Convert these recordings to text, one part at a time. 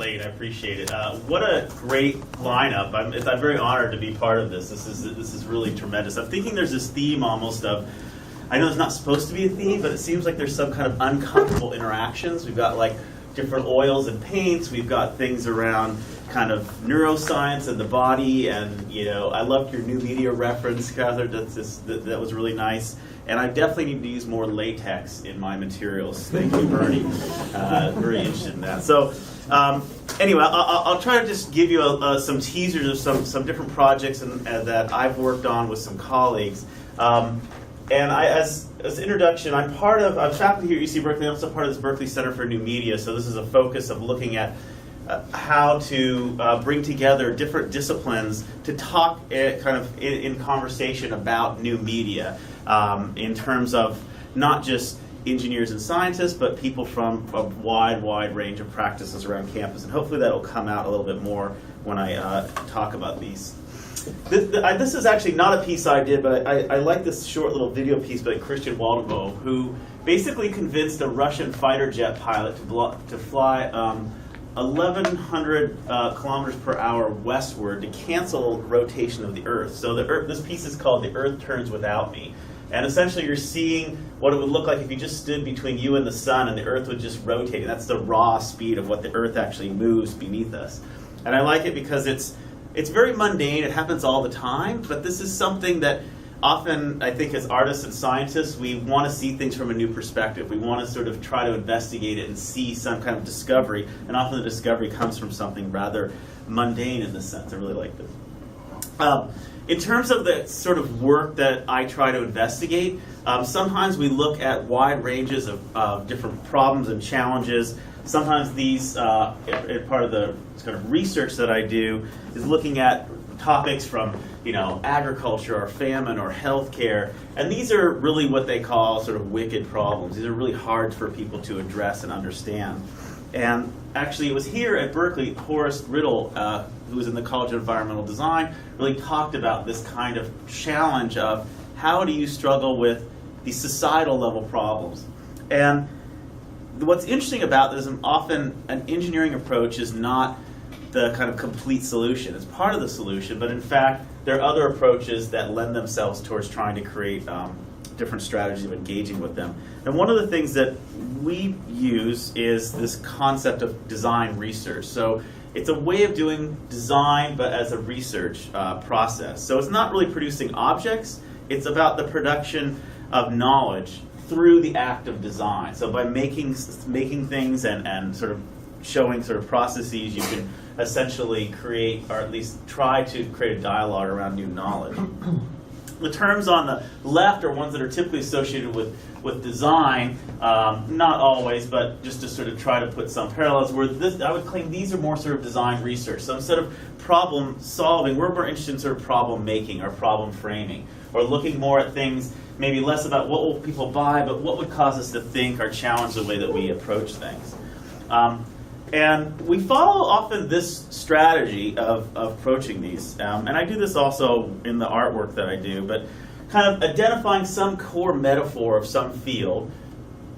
plate. I appreciate it. What a great lineup. I'm very honored to be part of this. This is really tremendous. I'm thinking there's this theme almost of, I know it's not supposed to be a theme, but it seems like there's some kind of uncomfortable interactions. We've got like different oils and paints. We've got things around kind of neuroscience and the body. And, you know, I loved your new media reference, Catherine. That was really nice. And I definitely need to use more latex in my materials. Thank you, Bernie. Very interested in that. So anyway, I'll try to just give you some teasers of some different projects that I've worked on with some colleagues. And as an introduction, I'm faculty here at UC Berkeley. I'm also part of this Berkeley Center for New Media. So this is a focus of looking at how to bring together different disciplines to talk kind of in conversation about new media in terms of not just engineers and scientists, but people from a wide range of practices around campus. And hopefully that will come out a little bit more when I talk about these. This is actually not a piece I did, but I like this short little video piece by Christian Waldemar, who basically convinced a Russian fighter jet pilot to fly 1,100 kilometers per hour westward to cancel rotation of the Earth. So this piece is called "The Earth Turns Without Me," and essentially you're seeing what it would look like if you just stood between you and the sun, and the Earth would just rotate. And that's the raw speed of what the Earth actually moves beneath us. And I like it because it's very mundane, it happens all the time, but this is something that often, I think as artists and scientists, we want to see things from a new perspective. We want to sort of try to investigate it and see some kind of discovery, and often the discovery comes from something rather mundane in this sense. I really like this. In terms of the sort of work that I try to investigate, sometimes we look at wide ranges of different problems and challenges. Sometimes these, part of the kind of research that I do is looking at topics from, you know, agriculture or famine or healthcare, and these are really what they call sort of wicked problems. These are really hard for people to address and understand. And actually, it was here at Berkeley, Horace Riddle, who was in the College of Environmental Design, really talked about this kind of challenge of how do you struggle with these societal level problems. And what's interesting about this is often an engineering approach is not the kind of complete solution. It's part of the solution, but in fact, there are other approaches that lend themselves towards trying to create different strategies of engaging with them. And one of the things that we use is this concept of design research. So it's a way of doing design, but as a research process. So it's not really producing objects, it's about the production of knowledge through the act of design. So by making things and sort of showing sort of processes, you can essentially create, or at least try to create a dialogue around new knowledge. The terms on the left are ones that are typically associated with design, not always, but just to sort of try to put some parallels, where I would claim these are more sort of design research. So instead of problem solving, we're more interested in sort of problem making or problem framing, or looking more at things maybe less about what will people buy, but what would cause us to think or challenge the way that we approach things. And we follow often this strategy of approaching these. And I do this also in the artwork that I do, but kind of identifying some core metaphor of some field,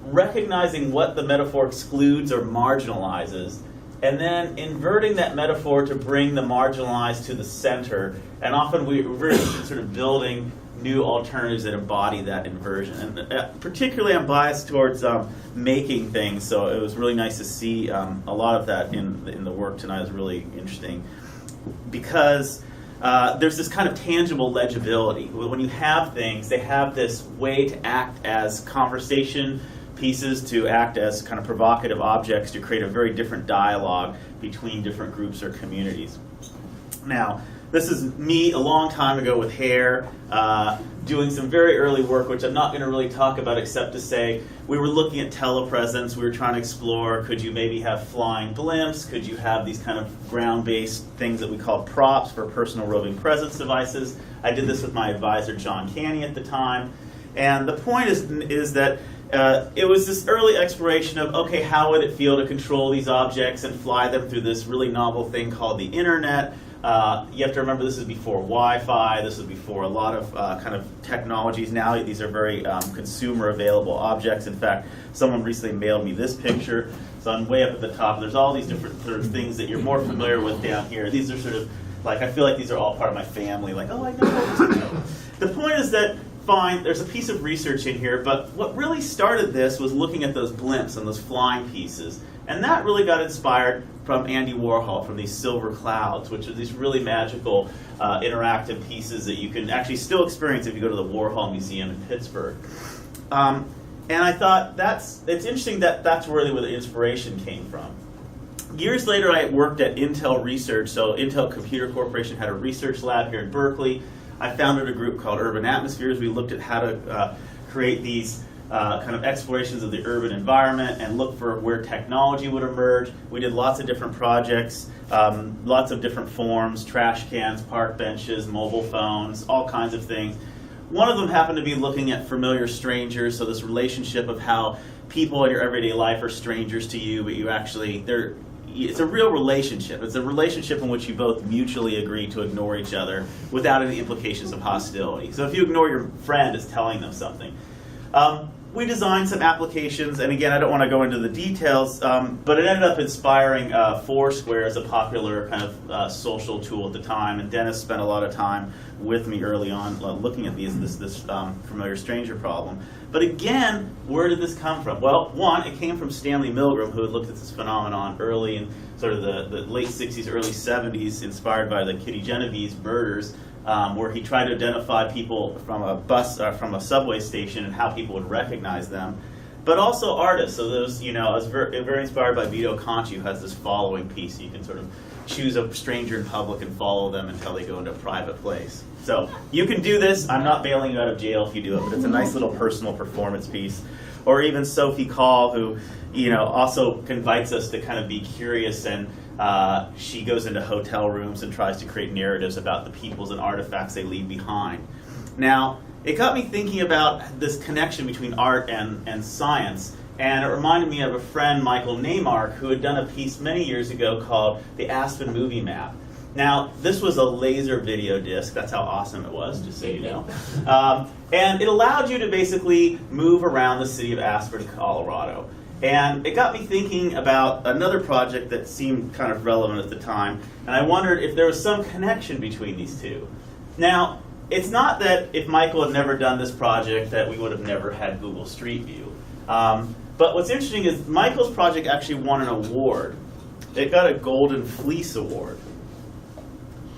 recognizing what the metaphor excludes or marginalizes, and then inverting that metaphor to bring the marginalized to the center. And often we're very interested in sort of building new alternatives that embody that inversion. And particularly I'm biased towards making things, so it was really nice to see a lot of that in the work tonight. It was really interesting because there's this kind of tangible legibility. When you have things, they have this way to act as conversation pieces, to act as kind of provocative objects, to create a very different dialogue between different groups or communities. Now, this is me a long time ago with hair, doing some very early work, which I'm not going to really talk about except to say we were looking at telepresence. We were trying to explore, could you maybe have flying blimps? Could you have these kind of ground-based things that we call props for personal roving presence devices? I did this with my advisor, John Canny, at the time. And the point is that it was this early exploration of, okay, how would it feel to control these objects and fly them through this really novel thing called the internet. You have to remember this is before Wi-Fi, this is before a lot of kind of technologies. Now these are very consumer available objects. In fact, someone recently mailed me this picture. So I'm way up at the top. There's all these different sort of things that you're more familiar with down here. These are sort of like, I feel like these are all part of my family. Like, oh, I know. The point is that, fine, there's a piece of research in here, but what really started this was looking at those blimps and those flying pieces. And that really got inspired from Andy Warhol, from these silver clouds, which are these really magical interactive pieces that you can actually still experience if you go to the Warhol Museum in Pittsburgh. And I thought it's interesting that that's really where the inspiration came from. Years later, I worked at Intel Research. So Intel Computer Corporation had a research lab here in Berkeley. I founded a group called Urban Atmospheres. We looked at how to create these kind of explorations of the urban environment and look for where technology would emerge. We did lots of different projects, lots of different forms, trash cans, park benches, mobile phones, all kinds of things. One of them happened to be looking at familiar strangers, so this relationship of how people in your everyday life are strangers to you, but you actually, it's a real relationship. It's a relationship in which you both mutually agree to ignore each other without any implications of hostility. So if you ignore your friend, it's telling them something. We designed some applications, and again, I don't want to go into the details, but it ended up inspiring Foursquare as a popular kind of social tool at the time, and Dennis spent a lot of time with me early on looking at this familiar stranger problem. But again, where did this come from? Well, one, it came from Stanley Milgram, who had looked at this phenomenon early in sort of the late 60s, early 70s, inspired by the Kitty Genovese murders, where he tried to identify people from a bus, from a subway station, and how people would recognize them. But also artists. So those, I was very inspired by Vito Conci, who has this following piece. So you can sort of choose a stranger in public and follow them until they go into a private place. So you can do this. I'm not bailing you out of jail if you do it, but it's a nice little personal performance piece. Or even Sophie Call, who, also invites us to kind of be curious, and she goes into hotel rooms and tries to create narratives about the peoples and artifacts they leave behind. Now, it got me thinking about this connection between art and science, and it reminded me of a friend, Michael Neymark, who had done a piece many years ago called The Aspen Movie Map. Now, this was a laser video disc. That's how awesome it was, just so you know. And it allowed you to basically move around the city of Aspen, Colorado. And it got me thinking about another project that seemed kind of relevant at the time, and I wondered if there was some connection between these two. Now, it's not that if Michael had never done this project that we would have never had Google Street View. But what's interesting is Michael's project actually won an award. It got a Golden Fleece Award.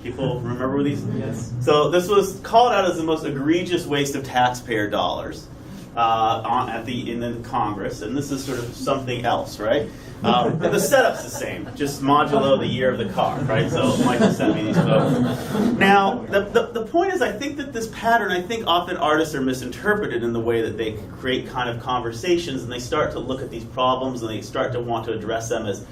People remember these? Yes. So this was called out as the most egregious waste of taxpayer dollars in the Congress, and this is sort of something else, right? And the setup's the same, just modulo the year of the car, right? So Michael sent me these photos. Now, the point is, I think that this pattern, I think often artists are misinterpreted in the way that they create kind of conversations, and they start to look at these problems, and they start to want to address them as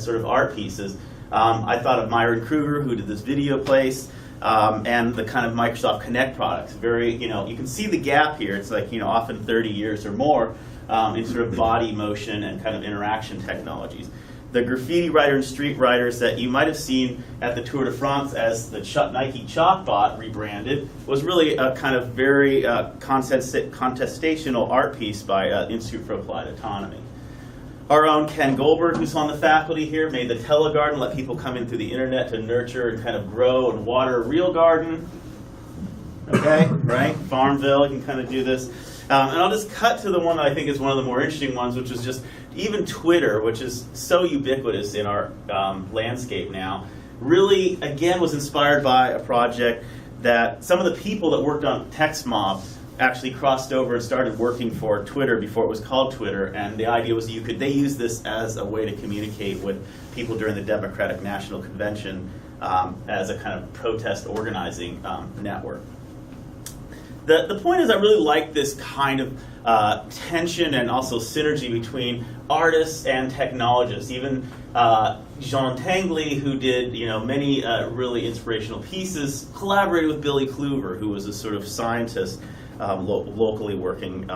sort of art pieces. I thought of Myron Kruger, who did this video place, and the kind of Microsoft Connect products. Very, you can see the gap here. It's like, often 30 years or more in sort of body motion and kind of interaction technologies. The graffiti writer and street writers that you might have seen at the Tour de France as the Nike Chalkbot rebranded was really a kind of very contestational art piece by Institute for Applied Autonomy. Our own Ken Goldberg, who's on the faculty here, made the telegarden, let people come in through the internet to nurture and kind of grow and water a real garden. Okay, right? Farmville, you can kind of do this. And I'll just cut to the one that I think is one of the more interesting ones, which is just even Twitter, which is so ubiquitous in our landscape now, really, again, was inspired by a project that some of the people that worked on TextMob actually crossed over and started working for Twitter before it was called Twitter, and the idea was they used this as a way to communicate with people during the Democratic National Convention as a kind of protest organizing network. The point is, I really like this kind of tension and also synergy between artists and technologists. Even Jean Tinguely, who did many really inspirational pieces, collaborated with Billy Kluver, who was a sort of scientist locally working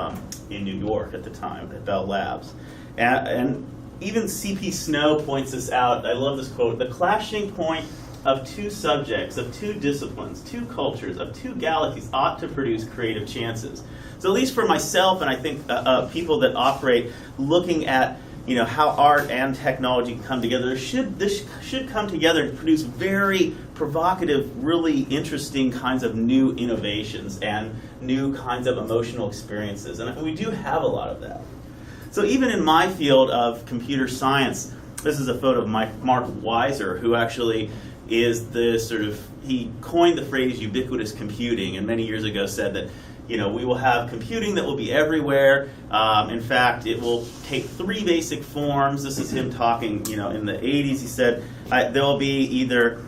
in New York at the time at Bell Labs. And even C.P. Snow points this out. I love this quote: "The clashing point of two subjects, of two disciplines, two cultures, of two galaxies ought to produce creative chances." So at least for myself, and I think people that operate looking at how art and technology can come together, this should come together to produce very provocative, really interesting kinds of new innovations and new kinds of emotional experiences. And we do have a lot of that. So even in my field of computer science, this is a photo of Mark Weiser, who actually is he coined the phrase ubiquitous computing, and many years ago said that we will have computing that will be everywhere. In fact, it will take three basic forms. This is him talking, in the 80s. He said there will be either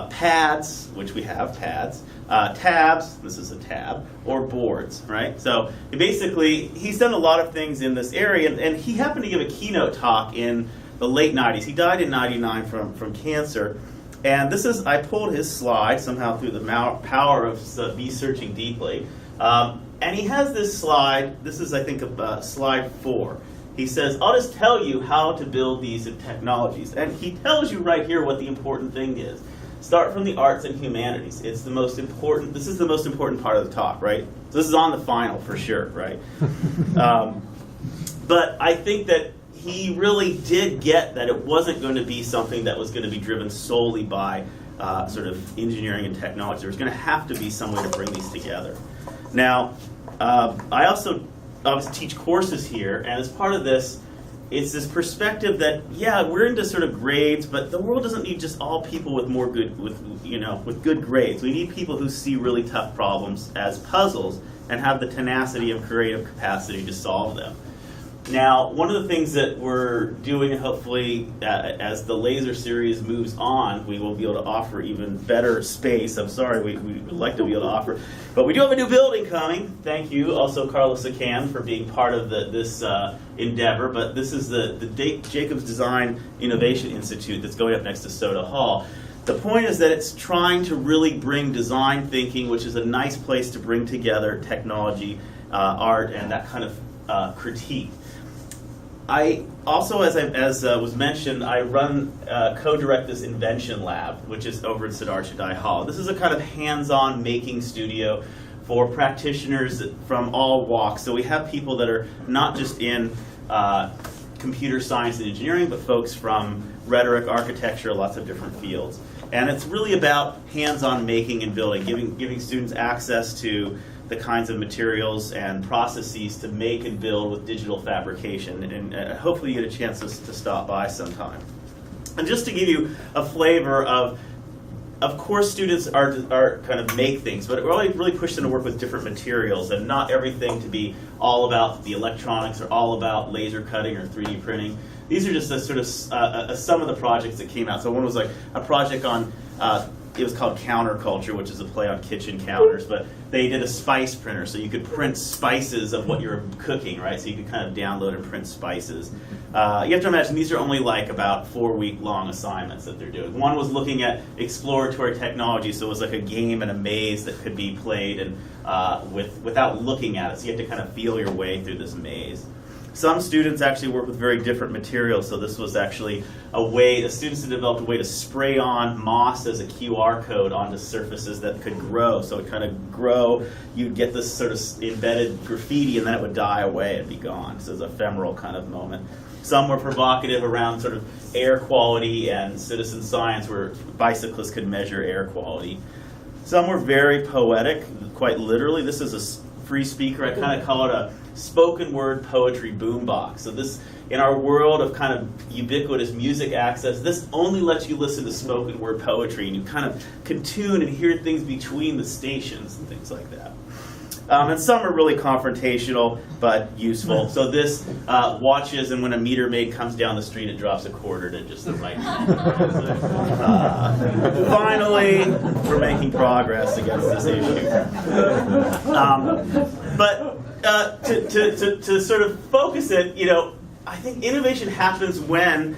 pads, which we have pads, tabs, this is a tab, or boards, right? So basically, he's done a lot of things in this area, and he happened to give a keynote talk in the late 90s. He died in 99 from cancer. And I pulled his slide somehow through the power of me searching deeply. And he has this slide. This is, I think, slide 4. He says, "I'll just tell you how to build these technologies." And he tells you right here what the important thing is. Start from the arts and humanities. It's the most important. This is the most important part of the talk, right? So this is on the final for sure, right? But I think that he really did get that it wasn't going to be something that was going to be driven solely by sort of engineering and technology. There was going to have to be some way to bring these together. Now, I also obviously teach courses here, and as part of this, it's this perspective that, we're into sort of grades, but the world doesn't need just all people with with good grades. We need people who see really tough problems as puzzles and have the tenacity and creative capacity to solve them. Now, one of the things that we're doing, hopefully, as the laser series moves on, we will be able to offer even better space. I'm sorry, we would like to be able to offer, but we do have a new building coming. Thank you, also Carlos Acan, for being part of this endeavor. But this is the Jacobs Design Innovation Institute that's going up next to Soda Hall. The point is that it's trying to really bring design thinking, which is a nice place to bring together technology, art, and that kind of critique. I also, as was mentioned, I co-direct this Invention Lab, which is over at Siddhartha Hall. This is a kind of hands-on making studio for practitioners from all walks. So we have people that are not just in computer science and engineering, but folks from rhetoric, architecture, lots of different fields. And it's really about hands-on making and building, giving students access to the kinds of materials and processes to make and build with digital fabrication, and hopefully you get a chance to stop by sometime. And just to give you a flavor of course students are kind of make things, but we're really pushed them to work with different materials, and not everything to be all about the electronics or all about laser cutting or 3D printing. These are just some of the projects that came out. So one was like a project on it was called Counterculture, which is a play on kitchen counters, but they did a spice printer, so you could print spices of what you're cooking, right? So you could kind of download and print spices. You have to imagine these are only like about 4-week-long assignments that they're doing. One was looking at exploratory technology, so it was like a game and a maze that could be played and without looking at it, so you have to kind of feel your way through this maze. Some students actually work with very different materials, so this was actually students had developed a way to spray on moss as a QR code onto surfaces that could grow. So it kind of grow, you'd get this sort of embedded graffiti, and then it would die away and be gone. So it's an ephemeral kind of moment. Some were provocative around sort of air quality and citizen science, where bicyclists could measure air quality. Some were very poetic, quite literally. This is a free speaker. I kind of call it a spoken word poetry boombox. So this, in our world of kind of ubiquitous music access, this only lets you listen to spoken word poetry, and you kind of can tune and hear things between the stations and things like that. And some are really confrontational but useful. So this watches, and when a meter maid comes down the street, it drops a quarter to just the right moment. Finally, we're making progress against this issue. But to sort of focus it, I think innovation happens when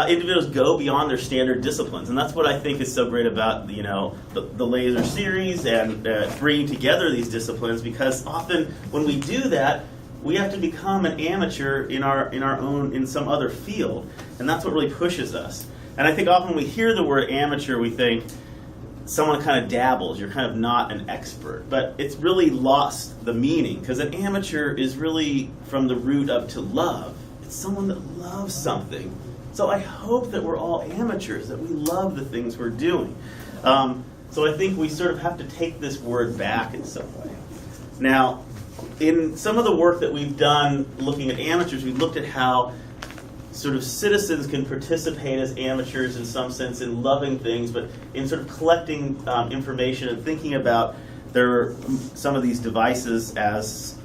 individuals go beyond their standard disciplines, and that's what I think is so great about the laser series and bringing together these disciplines, because often when we do that, we have to become an amateur in some other field, and that's what really pushes us. And I think often when we hear the word amateur, we think someone kind of dabbles, you're kind of not an expert. But it's really lost the meaning, because an amateur is really from the root of to love. It's someone that loves something. So I hope that we're all amateurs, that we love the things we're doing. So I think we sort of have to take this word back in some way. Now, in some of the work that we've done looking at amateurs, we've looked at how sort of citizens can participate as amateurs in some sense in loving things, but in sort of collecting information and thinking about some of these devices as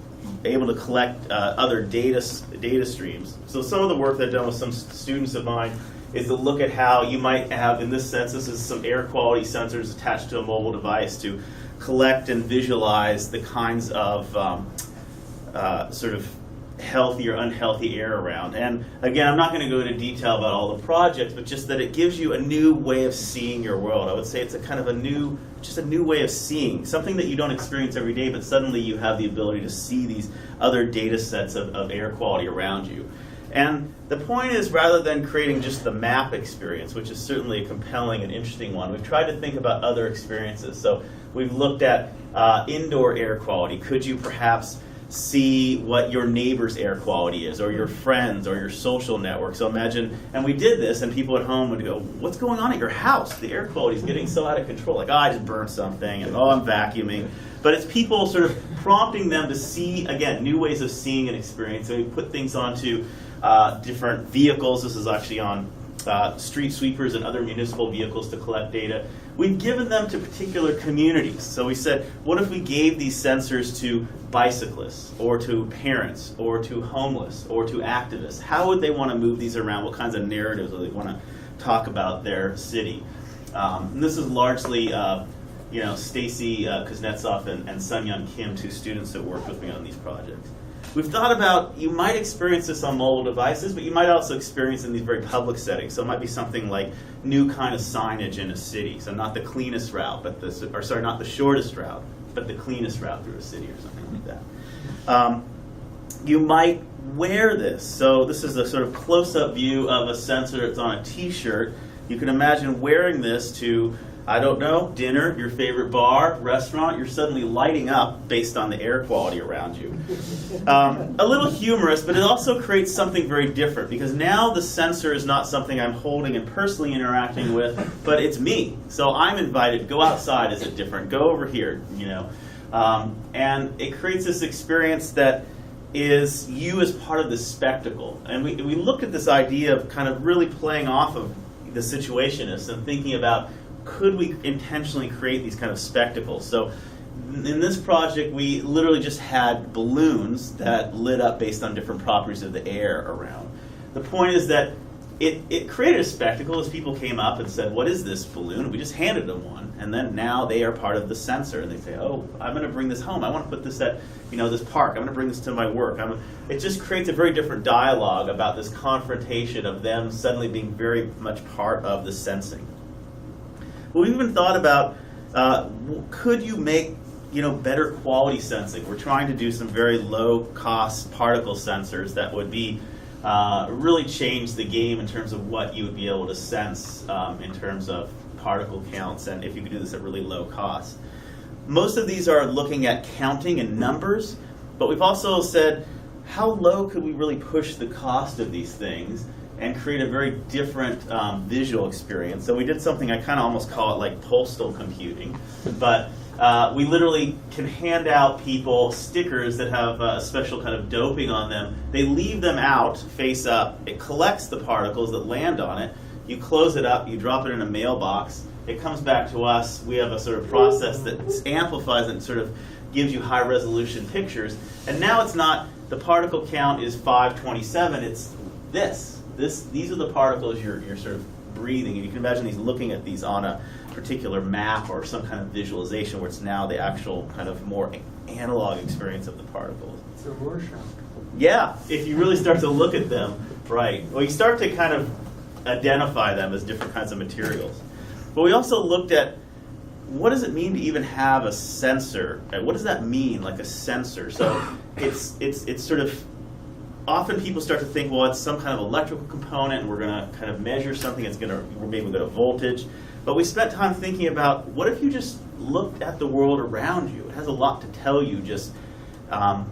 able to collect other data streams. So some of the work that I've done with some students of mine is to look at how you might have, in this sense, this is some air quality sensors attached to a mobile device to collect and visualize the kinds of sort of healthy or unhealthy air around. And again, I'm not going to go into detail about all the projects, but just that it gives you a new way of seeing your world. I would say it's a kind of a new way of seeing, something that you don't experience every day, but suddenly you have the ability to see these other data sets of air quality around you. And the point is, rather than creating just the map experience, which is certainly a compelling and interesting one, we've tried to think about other experiences. So we've looked at indoor air quality. Could you perhaps see what your neighbor's air quality is, or your friends, or your social network? So imagine, and we did this, and people at home would go, what's going on at your house? The air quality is getting so out of control. Like, I just burned something, and I'm vacuuming. But it's people sort of prompting them to see, again, new ways of seeing and experiencing. We put things onto different vehicles. This is actually on street sweepers and other municipal vehicles to collect data. We've given them to particular communities. So we said, what if we gave these sensors to bicyclists, or to parents, or to homeless, or to activists? How would they want to move these around? What kinds of narratives would they want to talk about their city? And this is largely Stacy Kuznetsov and Sun-Yun Kim, two students that worked with me on these projects. We've thought about, you might experience this on mobile devices, but you might also experience it in these very public settings. So it might be something like new kind of signage in a city. So not the cleanest route, not the shortest route, but the cleanest route through a city or something like that. You might wear this. So this is a sort of close-up view of a sensor that's on a t-shirt. You can imagine wearing this to, I don't know, dinner, your favorite bar, restaurant. You're suddenly lighting up based on the air quality around you. A little humorous, but it also creates something very different, because now the sensor is not something I'm holding and personally interacting with, but it's me. So I'm invited to go outside. Is it different? Go over here, and it creates this experience that is you as part of the spectacle. And we looked at this idea of kind of really playing off of the Situationists and thinking about, could we intentionally create these kind of spectacles? So in this project, we literally just had balloons that lit up based on different properties of the air around. The point is that it created a spectacle as people came up and said, what is this balloon? We just handed them one, and then now they are part of the sensor, and they say, oh, I'm going to bring this home. I want to put this at this park. I'm going to bring this to my work. It just creates a very different dialogue about this confrontation of them suddenly being very much part of the sensing. We've even thought about, could you make better quality sensing? We're trying to do some very low-cost particle sensors that would be really change the game in terms of what you would be able to sense in terms of particle counts, and if you could do this at really low cost. Most of these are looking at counting and numbers, but we've also said, how low could we really push the cost of these things and create a very different visual experience? So we did something, I kind of almost call it like postal computing, but we literally can hand out people stickers that have a special kind of doping on them. They leave them out face up. It collects the particles that land on it. You close it up, you drop it in a mailbox. It comes back to us. We have a sort of process that amplifies and sort of gives you high resolution pictures. And now it's not, the particle count is 527, it's this. These are the particles you're sort of breathing. And you can imagine these looking at these on a particular map or some kind of visualization where it's now the actual kind of more analog experience of the particles. It's a Rorschach. Yeah, if you really start to look at them, right. Well, you start to kind of identify them as different kinds of materials. But we also looked at, what does it mean to even have a sensor? What does that mean, like a sensor? So it's sort of, often people start to think, well, it's some kind of electrical component, and we're going to kind of measure something. Maybe we'll get a voltage. But we spent time thinking about, what if you just looked at the world around you? It has a lot to tell you, just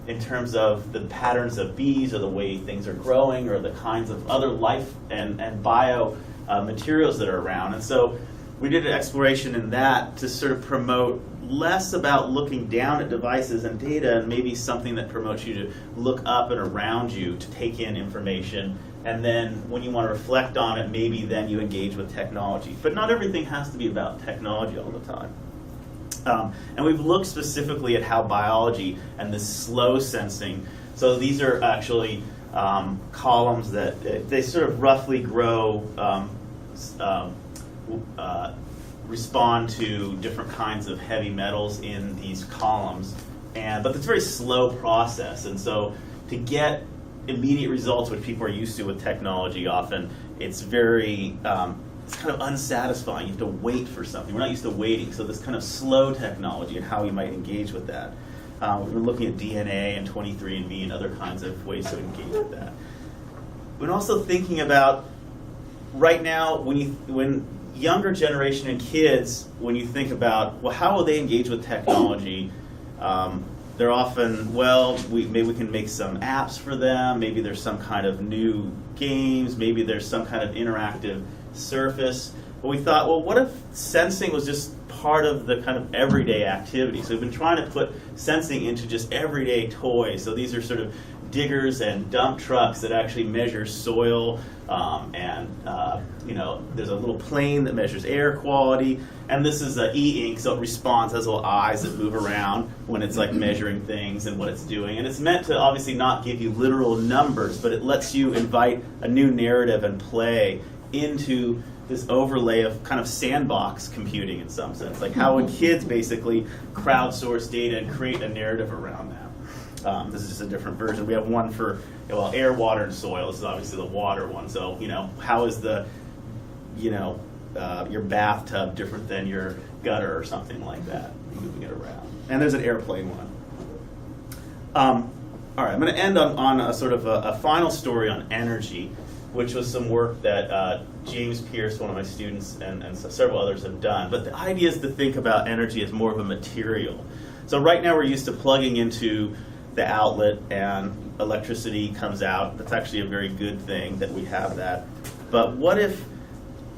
in terms of the patterns of bees, or the way things are growing, or the kinds of other life and bio materials that are around. And so we did an exploration in that to sort of promote less about looking down at devices and data, and maybe something that promotes you to look up and around you to take in information. And then when you want to reflect on it, maybe then you engage with technology. But not everything has to be about technology all the time. And we've looked specifically at how biology and this slow sensing, so these are actually columns that they sort of roughly grow, respond to different kinds of heavy metals in these columns, but it's a very slow process. And so to get immediate results, which people are used to with technology often, it's very it's kind of unsatisfying. You have to wait for something. We're not used to waiting. So this kind of slow technology and how we might engage with that. We've been looking at DNA and 23andMe and other kinds of ways to engage with that. We're also thinking about, right now, when younger generation and kids, when you think about, well, how will they engage with technology? They're often, well, maybe we can make some apps for them. Maybe there's some kind of new games. Maybe there's some kind of interactive surface. But we thought, well, what if sensing was just part of the kind of everyday activity? So we've been trying to put sensing into just everyday toys. So these are sort of diggers and dump trucks that actually measure soil, there's a little plane that measures air quality, and this is e-ink, so it responds, has little eyes that move around when it's like measuring things and what it's doing. And it's meant to obviously not give you literal numbers, but it lets you invite a new narrative and play into this overlay of kind of sandbox computing in some sense, like how would kids basically crowdsource data and create a narrative around that. This is just a different version. We have one for air, water, and soil. This is obviously the water one. So how is the your bathtub different than your gutter or something like that? Moving it around. And there's an airplane one. All right, I'm going to end on a sort of a final story on energy, which was some work that James Pierce, one of my students, and several others have done. But the idea is to think about energy as more of a material. So right now we're used to plugging into the outlet and electricity comes out. That's actually a very good thing that we have that. But what if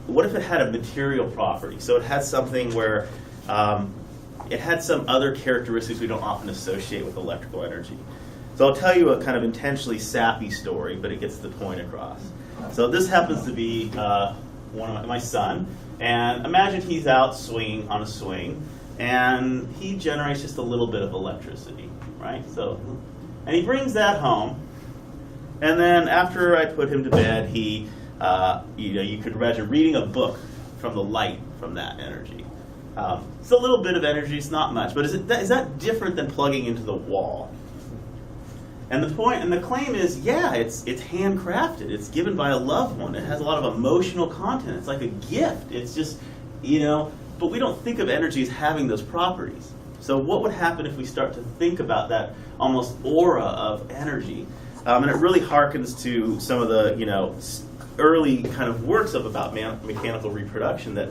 it had a material property? So it had something where it had some other characteristics we don't often associate with electrical energy. So I'll tell you a kind of intentionally sappy story, but it gets the point across. So this happens to be my son, and imagine he's out swinging on a swing, and he generates just a little bit of electricity, right? So, and he brings that home, and then after I put him to bed, he, you could imagine reading a book from the light from that energy. It's a little bit of energy, it's not much, but is that different than plugging into the wall? And the point and the claim is, yeah, it's handcrafted. It's given by a loved one. It has a lot of emotional content. It's like a gift. It's just, but we don't think of energy as having those properties. So what would happen if we start to think about that almost aura of energy? And it really harkens to some of the, early kind of works about mechanical reproduction that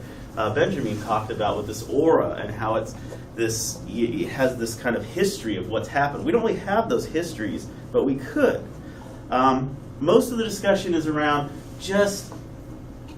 Benjamin talked about with this aura and how it has this kind of history of what's happened. We don't really have those histories, but we could. Most of the discussion is around just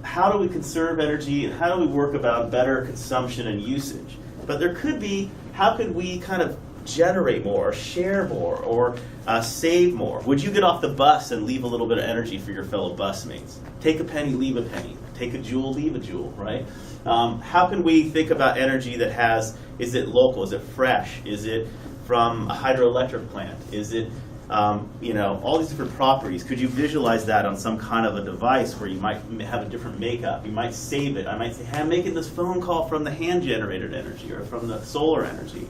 how do we conserve energy and how do we work about better consumption and usage. But there could be, how could we kind of generate more or share more or save more? Would you get off the bus and leave a little bit of energy for your fellow busmates? Take a penny, leave a penny. Take a jewel, leave a jewel, right? How can we think about energy that is it local? Is it fresh? Is it from a hydroelectric plant? Is it, all these different properties? Could you visualize that on some kind of a device where you might have a different makeup? You might save it. I might say, hey, I'm making this phone call from the hand-generated energy or from the solar energy.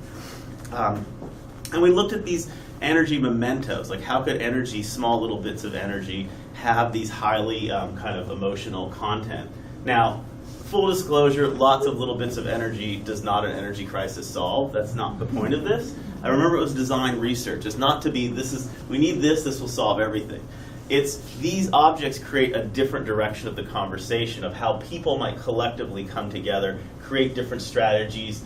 And we looked at these energy mementos, like how could energy, small little bits of energy, have these highly kind of emotional content. Now, full disclosure, lots of little bits of energy does not an energy crisis solve. That's not the point of this. I remember it was design research. It's not to be, we need this will solve everything. It's these objects create a different direction of the conversation of how people might collectively come together, create different strategies.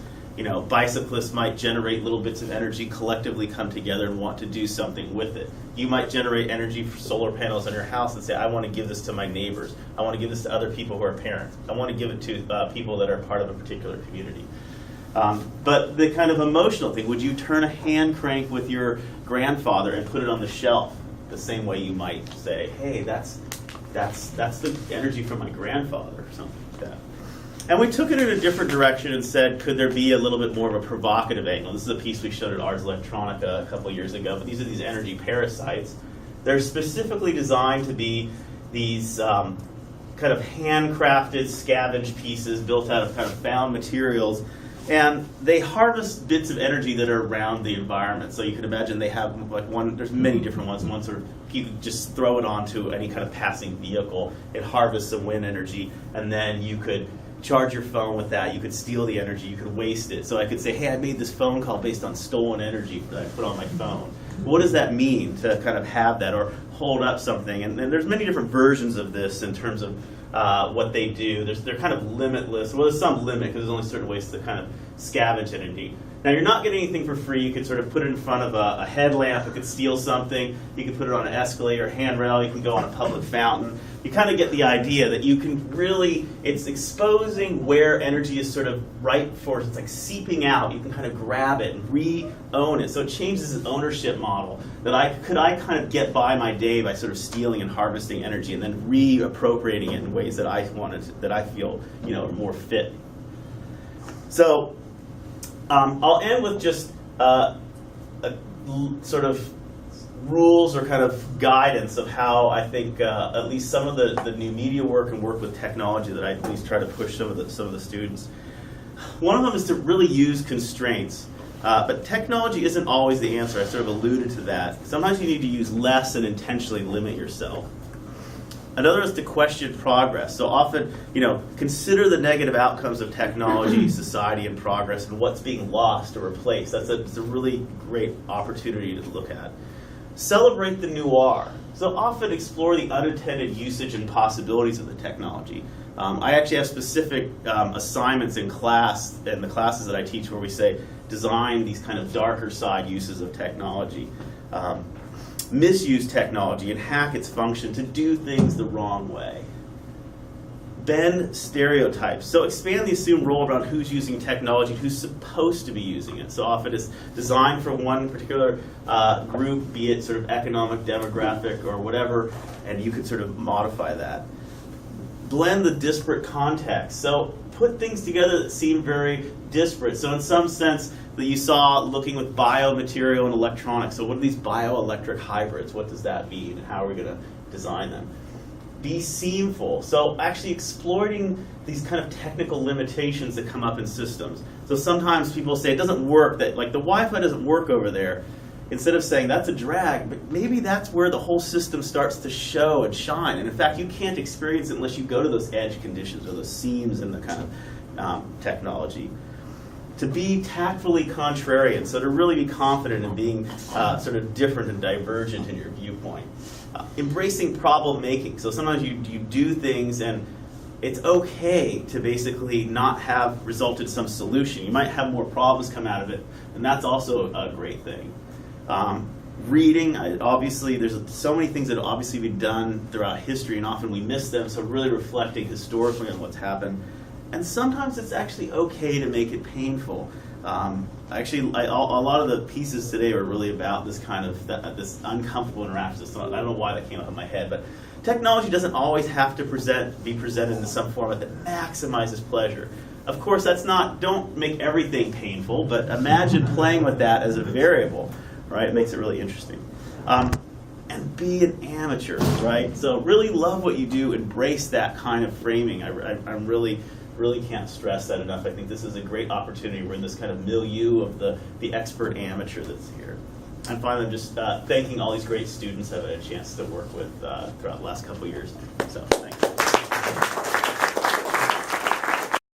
Bicyclists might generate little bits of energy, collectively come together and want to do something with it. You might generate energy for solar panels on your house and say, I want to give this to my neighbors. I want to give this to other people who are parents. I want to give it to people that are part of a particular community. But the kind of emotional thing, would you turn a hand crank with your grandfather and put it on the shelf the same way you might say, hey, that's the energy from my grandfather or something like that. And we took it in a different direction and said, could there be a little bit more of a provocative angle? This is a piece we showed at Ars Electronica a couple of years ago, but these are these energy parasites. They're specifically designed to be these kind of handcrafted, scavenged pieces built out of kind of found materials. And they harvest bits of energy that are around the environment. So you can imagine they have there's many different ones. One sort of, you could just throw it onto any kind of passing vehicle. It harvests some wind energy, and then you could charge your phone with that. You could steal the energy. You could waste it. So I could say, hey, I made this phone call based on stolen energy that I put on my phone. What does that mean to kind of have that or hold up something? And there's many different versions of this in terms of what they do. They're kind of limitless. Well, there's some limit because there's only certain ways to kind of scavenge energy. Now, you're not getting anything for free. You could sort of put it in front of a headlamp. It could steal something. You could put it on an escalator, handrail. You can go on a public fountain. You kind of get the idea that you can really, it's exposing where energy is sort of ripe for, it's like seeping out. You can kind of grab it and re-own it. So it changes its ownership model. That I kind of get by my day by sort of stealing and harvesting energy and then reappropriating it in ways that I feel, are more fit. So I'll end with just a sort of rules or kind of guidance of how I think at least some of the new media work and work with technology that I at least try to push some of the students. One of them is to really use constraints. But technology isn't always the answer. I sort of alluded to that. Sometimes you need to use less and intentionally limit yourself. Another is to question progress. So often, consider the negative outcomes of technology, society, and progress, and what's being lost or replaced. It's a really great opportunity to look at. Celebrate the noir. So often explore the unintended usage and possibilities of the technology. I actually have specific assignments in class, in the classes that I teach, where we say, design these kind of darker side uses of technology. Misuse technology and hack its function to do things the wrong way. Bend stereotypes. So expand the assumed role around who's using technology, who's supposed to be using it. So often it's designed for one particular group, be it sort of economic, demographic, or whatever, and you could sort of modify that. Blend the disparate context. So put things together that seem very disparate. So in some sense that you saw looking with biomaterial and electronics. So what are these bioelectric hybrids? What does that mean? And how are we going to design them? Be seamful. So actually exploiting these kind of technical limitations that come up in systems. So sometimes people say it doesn't work, that like the Wi-Fi doesn't work over there. Instead of saying that's a drag, but maybe that's where the whole system starts to show and shine. And in fact, you can't experience it unless you go to those edge conditions or those seams in the kind of technology. To be tactfully contrarian, so to really be confident in being sort of different and divergent in your viewpoint. Embracing problem making. So sometimes you do things and it's okay to basically not have resulted some solution. You might have more problems come out of it, and that's also a great thing. Reading, obviously, there's so many things that have obviously been done throughout history, and often we miss them, so really reflecting historically on what's happened. And sometimes it's actually okay to make it painful. Actually, a lot of the pieces today are really about this kind of, this uncomfortable interaction. So I don't know why that came up in my head, but technology doesn't always have to be presented in some format that maximizes pleasure. Of course, don't make everything painful, but imagine playing with that as a variable, right? It makes it really interesting. And be an amateur, right? So really love what you do, embrace that kind of framing. I'm really can't stress that enough. I think this is a great opportunity. We're in this kind of milieu of the expert amateur that's here. And finally, I'm just thanking all these great students I've had a chance to work with throughout the last couple of years. So thanks.